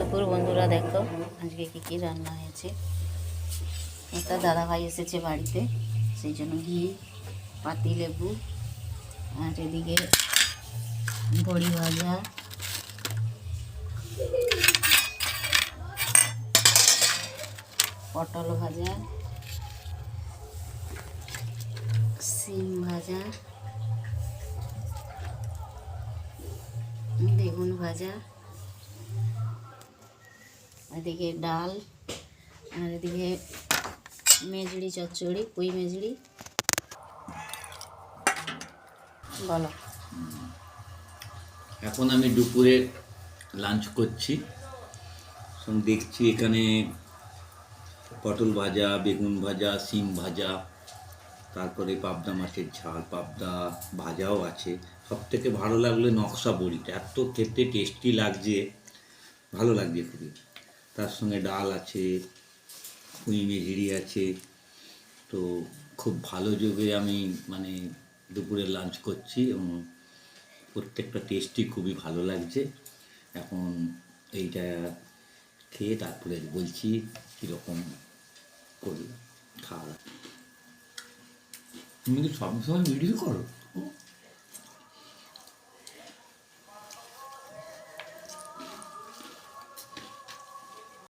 দুপুর বন্ধুরা, দেখো আজকে কি রান্না হয়েছে। একটা দাদা ভাই এসেছে বাড়িতে, সেই জন্য ঘি, পাতি লেবু, আর এদিকে বড়ি ভাজা, পটল ভাজা, সিম ভাজা, বেগুন ভাজা, এদিকে ডাল, আর এদিকে মেজড়ি চচ্চড়ি, পুঁই মেজড়ি। বলো। এখন আমি দুপুরে লাঞ্চ করছি, দেখছি এখানে পটল ভাজা, বেগুন ভাজা, সিম ভাজা, তারপরে পাবদা মাছের ঝাল, পাবদা ভাজাও আছে। সব থেকে ভালো লাগলো নকশা বড়িটা, এত খেতে টেস্টি লাগছে, ভালো লাগছে খুবই। তার সঙ্গে ডাল আছে, পুঁই মেঝিরি আছে। তো খুব ভালো যোগে আমি দুপুরে লাঞ্চ করছি এবং প্রত্যেকটা টেস্টই খুবই ভালো লাগছে। এখন এইটা খেয়ে তারপরে বলছি কীরকম করি খাওয়া। তুমি কি সবসময় ভিডিও করো?